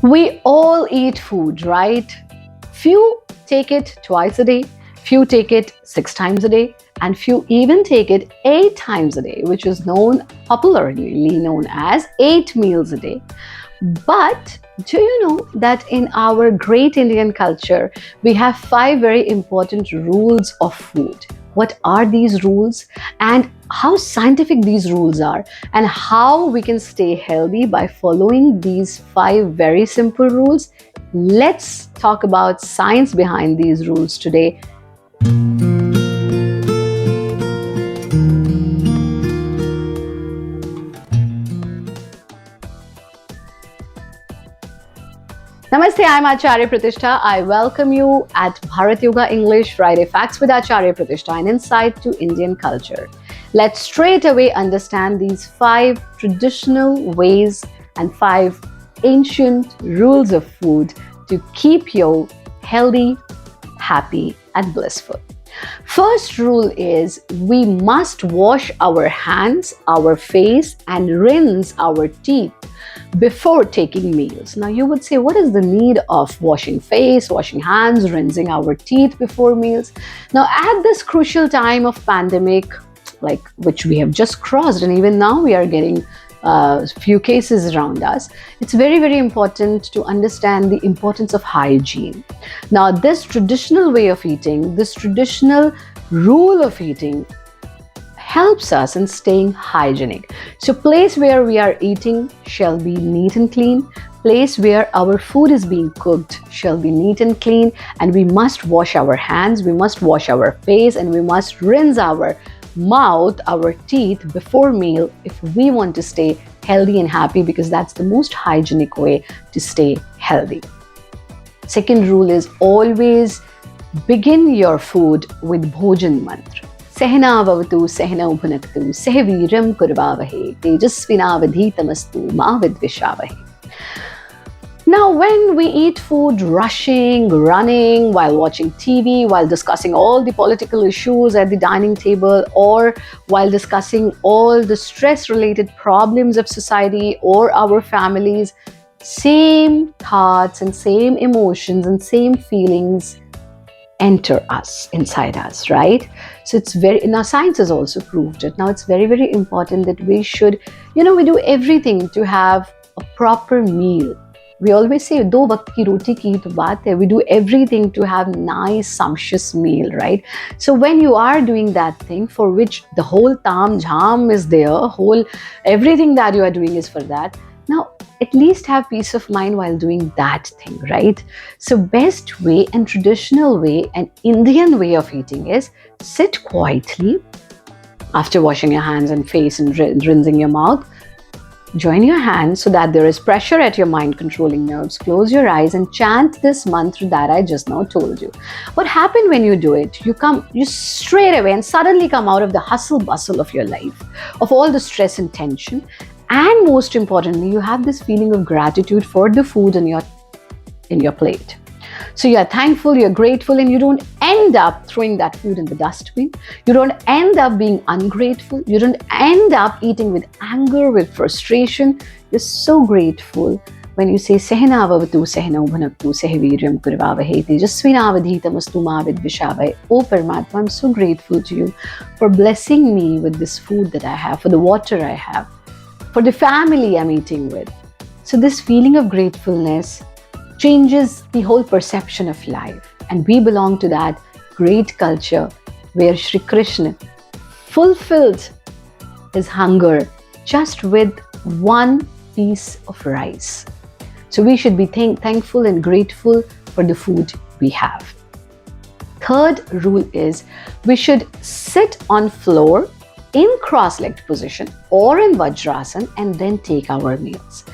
We all eat food, right? Few take it twice a day, few take it 6 times a day, and few even take it 8 times a day, which is popularly known as 8 meals a day. But do you know that in our great Indian culture, we have five very important rules of food? What are these rules and how scientific these rules are, and how we can stay healthy by following these five very simple rules? Let's talk about science behind these rules today. Namaste, I'm Acharya Pratishtha. I welcome you at Bharat Yoga English Friday Facts with Acharya Pratishtha, an insight to Indian culture. Let's straight away understand these five traditional ways and five ancient rules of food to keep you healthy, happy, and blissful. First rule is we must wash our hands, our face, and rinse our teeth before taking meals. Now you would say, what is the need of washing face, washing hands, rinsing our teeth before meals? Now at this crucial time of pandemic, like which we have just crossed, and even now we are getting few cases around us, it's very, very important to understand the importance of hygiene. Now this traditional way of eating, this traditional rule of eating helps us in staying hygienic. So place where we are eating shall be neat and clean. Place where our food is being cooked shall be neat and clean, and we must wash our hands, we must wash our face, and we must rinse our mouth, our teeth before meal if we want to stay healthy and happy, because that's the most hygienic way to stay healthy. Second rule is always begin your food with bhojan mantra. Sehna vavatu sehna bhunaktu sehviram kurvavahe tejasvinavadhitamastu ma vidvishavahe. Now, when we eat food rushing, running, while watching TV, while discussing all the political issues at the dining table, or while discussing all the stress-related problems of society or our families, same thoughts and same emotions and same feelings enter us, inside us, right? So it's now science has also proved it. Now it's very, very important that we should, we do everything to have a proper meal. We always say, do waqt ki roti ki to baat hai. We do everything to have nice, sumptuous meal, right? So when you are doing that thing for which the whole taam jham is there, everything that you are doing is for that. Now, at least have peace of mind while doing that thing, right? So best way and traditional way and Indian way of eating is sit quietly after washing your hands and face and rinsing your mouth. Join your hands so that there is pressure at your mind controlling nerves. Close your eyes and chant this mantra that I just now told you. What happens when you do it? You straight away and suddenly come out of the hustle bustle of your life, of all the stress and tension. And most importantly, you have this feeling of gratitude for the food in your plate. So you're thankful, you're grateful, and you don't end up throwing that food in the dustbin. You don't end up being ungrateful. You don't end up eating with anger, with frustration. You're so grateful when you say, Sehna vavatu sehna bhunaktu sehviryam kurvavahe tejasvinavadhitamastu ma vidvishavahe. Oh Paramatma, I'm so grateful to you for blessing me with this food that I have, for the water I have, for the family I'm eating with. So this feeling of gratefulness changes the whole perception of life. And we belong to that great culture where Shri Krishna fulfilled his hunger just with one piece of rice. So we should be thankful and grateful for the food we have. Third rule is we should sit on floor in cross-legged position or in Vajrasana and then take our meals.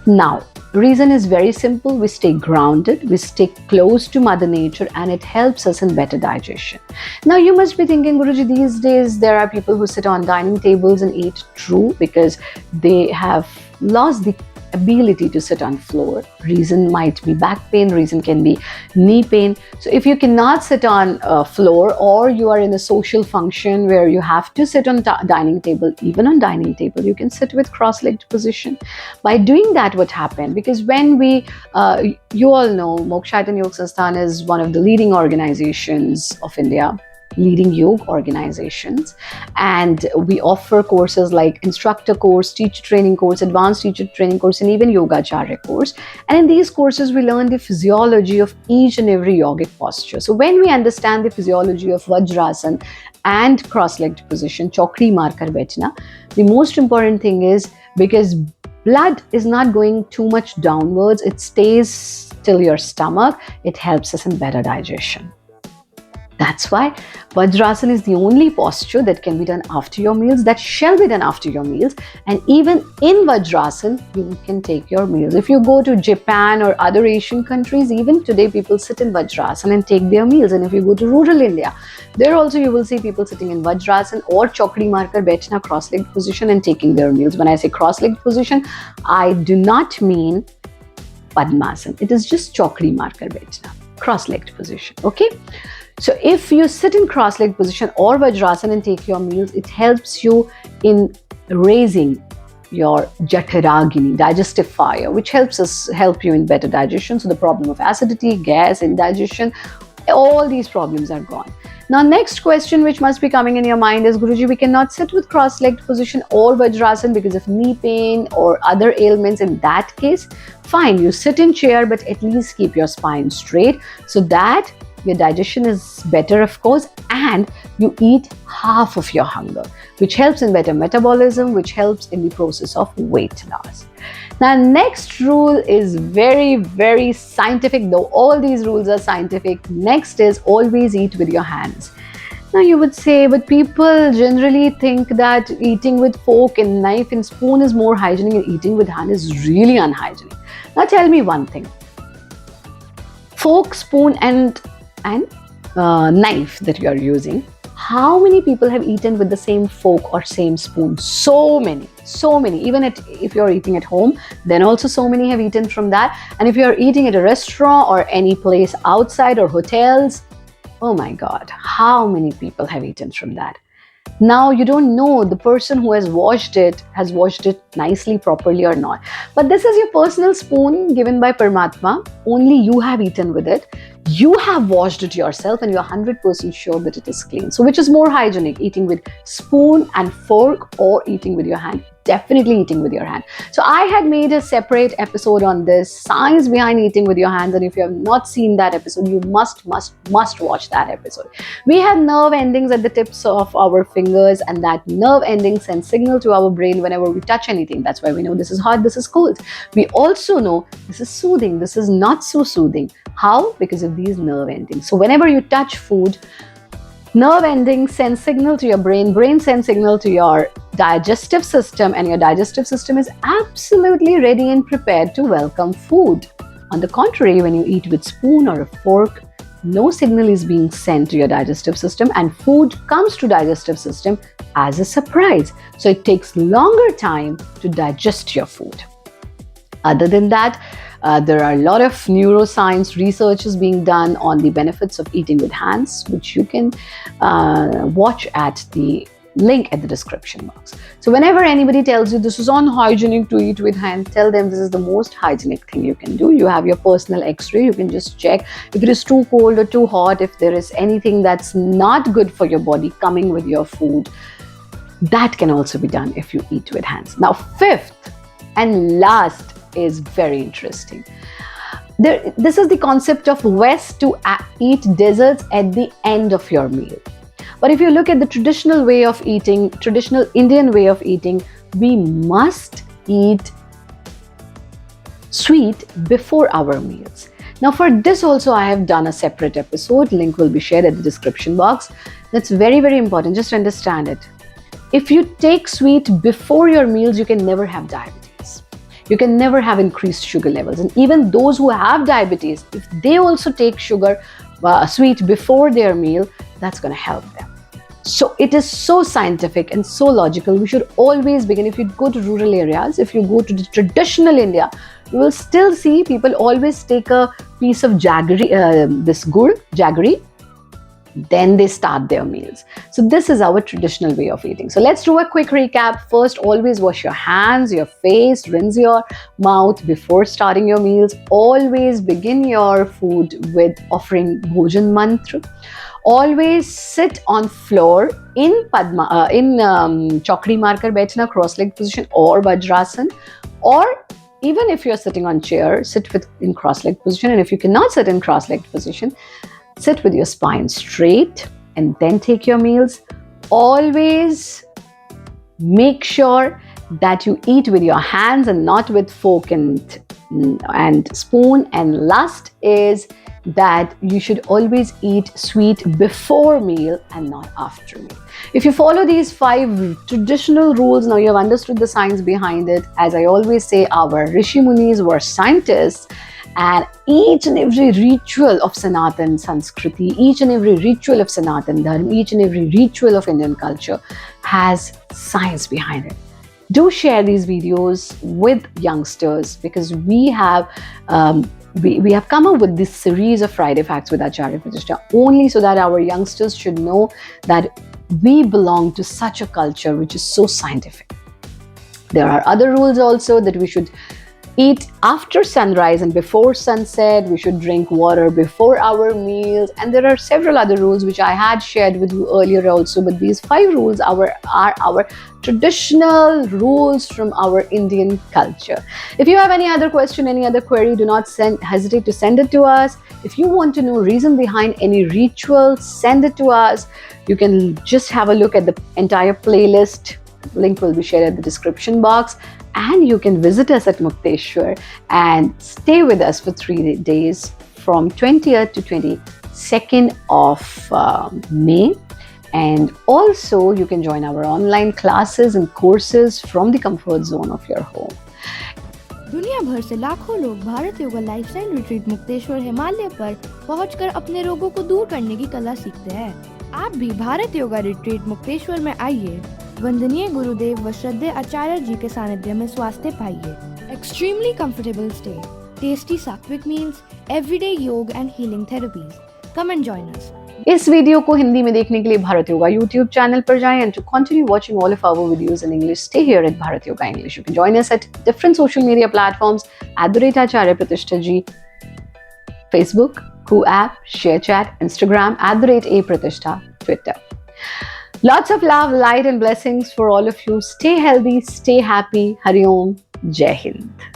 Now, reason is very simple. We stay grounded, we stay close to Mother Nature, and it helps us in better digestion. Now, you must be thinking, Guruji, these days there are people who sit on dining tables and eat. True, because they have lost the ability to sit on floor. Reason might be back pain, reason can be knee pain. So if you cannot sit on floor, or you are in a social function where you have to sit on dining table, even on dining table you can sit with cross-legged position. By doing that, what happened, because when we you all know Mokshaitan Yog Sansthan is one of the leading organizations of India, leading yoga organizations, and we offer courses like instructor course, teacher training course, advanced teacher training course, and even yogacharya course. And in these courses we learn the physiology of each and every yogic posture. So when we understand the physiology of Vajrasan and cross-legged position, chokri markar baithna, the most important thing is, because blood is not going too much downwards, it stays till your stomach, it helps us in better digestion. That's why Vajrasan is the only posture that can be done after your meals, that shall be done after your meals. And even in Vajrasan, you can take your meals. If you go to Japan or other Asian countries, even today people sit in Vajrasan and take their meals. And if you go to rural India, there also you will see people sitting in Vajrasan or Chokri Markar Baithna, cross-legged position, and taking their meals. When I say cross-legged position, I do not mean Padmasan. It is just Chokri Markar Baithna, cross-legged position. Okay? So if you sit in cross-legged position or Vajrasan and take your meals, it helps you in raising your Jaఠaragini, digestive fire, which help you in better digestion. So the problem of acidity, gas, indigestion, all these problems are gone. Now, next question which must be coming in your mind is, Guruji, we cannot sit with cross-legged position or Vajrasan because of knee pain or other ailments. In that case, fine, you sit in chair, but at least keep your spine straight so that your digestion is better, of course, and you eat half of your hunger, which helps in better metabolism, which helps in the process of weight loss. Now, next rule is very, very scientific, though all these rules are scientific. Next is always eat with your hands. Now, you would say, but people generally think that eating with fork and knife and spoon is more hygienic, and eating with hand is really unhygienic. Now, tell me one thing. Fork, spoon, and knife that you are using, how many people have eaten with the same fork or same spoon? So many. Even if you're eating at home, then also so many have eaten from that. And if you're eating at a restaurant or any place outside or hotels, oh my God, how many people have eaten from that? Now, you don't know the person who has washed it nicely, properly or not. But this is your personal spoon given by Paramatma. Only you have eaten with it. You have washed it yourself and you're 100% sure that it is clean. So which is more hygienic, eating with spoon and fork or eating with your hand? Definitely eating with your hand. So I had made a separate episode on this, science behind eating with your hands, and if you have not seen that episode, you must watch that episode. We have nerve endings at the tips of our fingers, and that nerve ending sends signal to our brain whenever we touch anything. That's why we know this is hot, this is cold. We also know this is soothing, this is not so soothing. How? Because of these nerve endings. So whenever you touch food, nerve endings send signal to your brain, brain sends signal to your digestive system, and your digestive system is absolutely ready and prepared to welcome food. On the contrary, when you eat with spoon or a fork, no signal is being sent to your digestive system, and food comes to digestive system as a surprise. So it takes longer time to digest your food. Other than that, there are a lot of neuroscience research is being done on the benefits of eating with hands, which you can watch at the link at the description box. So whenever anybody tells you this is unhygienic to eat with hands, tell them this is the most hygienic thing you can do. You have your personal x-ray, you can just check if it is too cold or too hot, if there is anything that's not good for your body coming with your food. That can also be done if you eat with hands. Now, fifth and last is very interesting. This is the concept of West to eat desserts at the end of your meal. But if you look at the traditional way of eating, traditional Indian way of eating, we must eat sweet before our meals. Now for this also I have done a separate episode. Link will be shared at the description box. That's very, very important. Just understand it. If you take sweet before your meals, you can never have diabetes. You can never have increased sugar levels. And even those who have diabetes, if they also take sweet before their meal, that's going to help them. So it is so scientific and so logical. We should always begin. If you go to rural areas, if you go to the traditional India, you will still see people always take a piece of jaggery, this gur, jaggery, then they start their meals. So this is our traditional way of eating. So let's do a quick recap. First, always wash your hands, your face, rinse your mouth before starting your meals. Always begin your food with offering bhojan mantra. Always sit on floor in padma, in chokri markar baithna, cross-legged position or vajrasan, or even if you're sitting on chair, sit in cross-legged position. And if you cannot sit in cross-legged position, sit with your spine straight and then take your meals. Always make sure that you eat with your hands and not with fork and spoon. And last is that you should always eat sweet before meal and not after meal. If you follow these 5 traditional rules, now you have understood the science behind it. As I always say, our Rishi Munis were scientists, and each and every ritual of Sanatan Sanskriti, each and every ritual of Sanatan Dharma, each and every ritual of Indian culture has science behind it. Do share these videos with youngsters, because we have come up with this series of Friday Facts with Acharya Pratishtha only so that our youngsters should know that we belong to such a culture which is so scientific. There are other rules also, that we should eat after sunrise and before sunset. We should drink water before our meals. And there are several other rules which I had shared with you earlier also. But these 5 rules are our traditional rules from our Indian culture. If you have any other question, any other query, do not hesitate to send it to us. If you want to know reason behind any ritual, send it to us. You can just have a look at the entire playlist. Link will be shared at the description box. And you can visit us at Mukteshwar and stay with us for 3 days from 20th to 22nd of May. And also you can join our online classes and courses from the comfort zone of your home. दुनिया भर से लाखों लोग Bharat yoga lifestyle retreat Mukteshwar Himalaya पर पहुंचकर अपने रोगों को दूर करने की कला सीखते हैं। आप भी भारत योगा रिट्रीट मुक्तेश्वर में आइए, वंदनीय गुरुदेव व श्रद्धेय आचार्य जी के सानिध्य में स्वास्थ्य पाइए। एक्सट्रीमली कंफर्टेबल स्टे, टेस्टी सात्विक मील्स, एवरीडे योग and healing therapies. Come and join us. इस वीडियो को हिंदी में देखने के लिए भारत योगा यूट्यूब चैनल पर जाएं, and to continue watching all of our videos in English, stay here at Bharat Yoga English. You can join us at different social media platforms @Acharya Pratishtha ji, Facebook, Ku app, ShareChat, Instagram @A_Pratishtha, Twitter. Lots of love, light and blessings for all of you. Stay healthy, stay happy. Hari Om, Jai Hind.